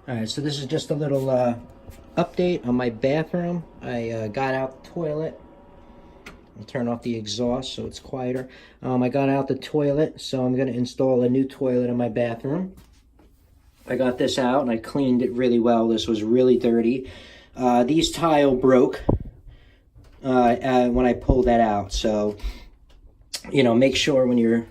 Alright, so this is just a little update on my bathroom. I got out the toilet. I'll turn off the exhaust so it's quieter. I got out the toilet, so I'm going to install a new toilet in my bathroom. I got this out and I cleaned it really well. This was really dirty. These tile broke when I pulled that out. So, you know, make sure when you're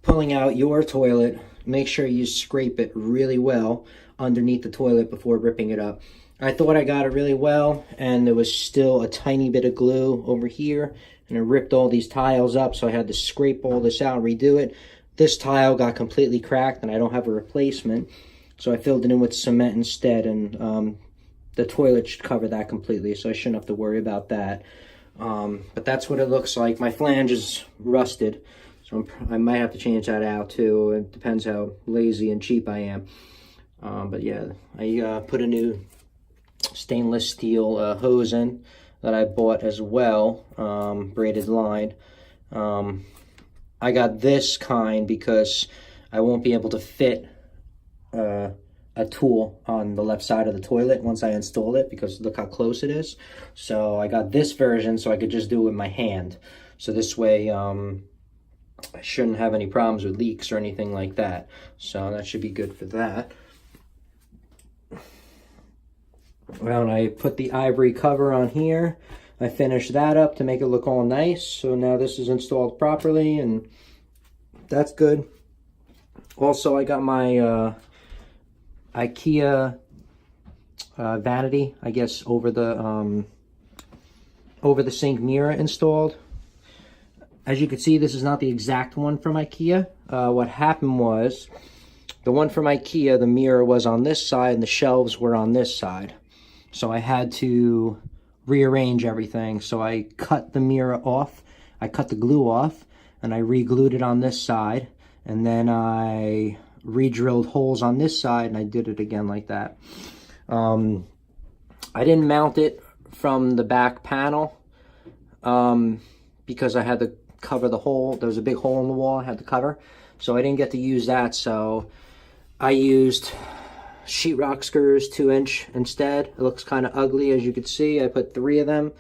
pulling out your toilet, make sure you scrape it really well underneath the toilet before ripping it up. I thought I got it really well, and there was still a tiny bit of glue over here, and it ripped all these tiles up, so I had to scrape all this out and redo it. This tile got completely cracked, and I don't have a replacement, so I filled it in with cement instead, and the toilet should cover that completely, so I shouldn't have to worry about that. But that's what it looks like. My flange is rusted, so I might have to change that out too. It depends how lazy and cheap I am. But yeah, I put a new stainless steel hose in that I bought as well, braided line. I got this kind because I won't be able to fit a tool on the left side of the toilet once I install it, because look how close it is. So I got this version so I could just do it with my hand. So this way I shouldn't have any problems with leaks or anything like that. So that should be good for that. Well, and I put the ivory cover on here. I finished that up to make it look all nice. So now this is installed properly, and that's good. Also, I got my Ikea vanity, I guess, over the sink mirror installed. As you can see, this is not the exact one from Ikea. What happened was, the one from Ikea, the mirror was on this side and the shelves were on this side. So I had to rearrange everything. So I cut the mirror off, I cut the glue off, and I re-glued it on this side. And then I re-drilled holes on this side, and I did it again like that. I didn't mount it from the back panel because I had to cover the hole. There was a big hole in the wall I had to cover, so I didn't get to use that. So I used sheetrock screws 2-inch instead. It looks kind of ugly, as you can see. I put 3 of them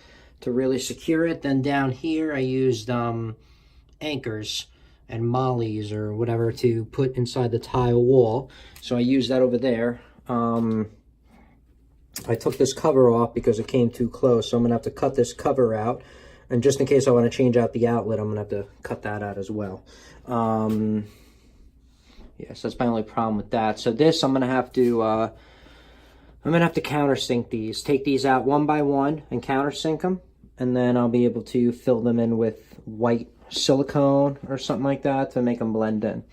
to really secure it. Then down here I used anchors and mollies or whatever to put inside the tile wall. So I used that over there. I took this cover off because it came too close, so I'm gonna have to cut this cover out. And just in case I want to change out the outlet, I'm gonna have to cut that out as well. Yeah, so that's my only problem with that. So this, I'm gonna have to countersink these. Take these out one by one and countersink them, and then I'll be able to fill them in with white silicone or something like that to make them blend in.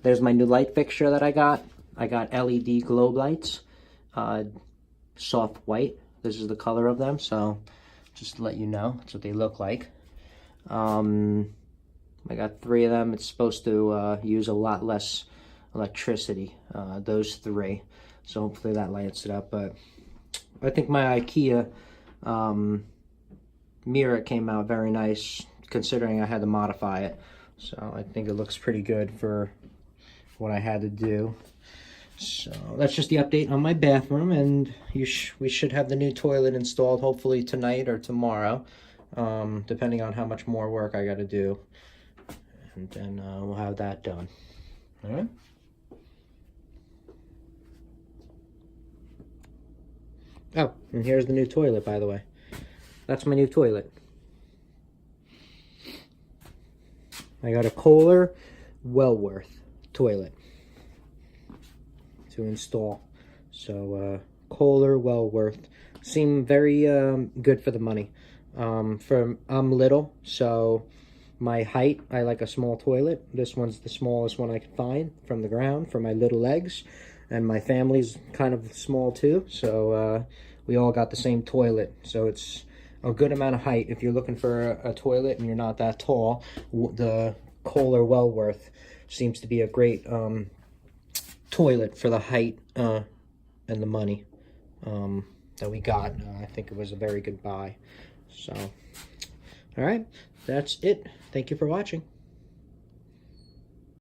There's my new light fixture that I got. I got LED globe lights, soft white. This is the color of them, so just to let you know, that's what they look like. I got 3 of them. It's supposed to use a lot less electricity, those 3. So hopefully that lights it up. But I think my Ikea mirror came out very nice, considering I had to modify it. So I think it looks pretty good for what I had to do. So that's just the update on my bathroom, and we should have the new toilet installed hopefully tonight or tomorrow, depending on how much more work I got to do. And then we'll have that done. All right. Oh, and here's the new toilet, by the way. That's my new toilet. I got a Kohler Wellworth toilet to install. So Kohler Wellworth seem very good for the money. I'm little, so my height, I like a small toilet. This one's the smallest one I could find from the ground for my little legs. And my family's kind of small too, so we all got the same toilet. So it's a good amount of height. If you're looking for a toilet and you're not that tall, the Kohler Wellworth seems to be a great toilet for the height and the money that we got. I think it was a very good buy. So, all right, that's it. Thank you for watching.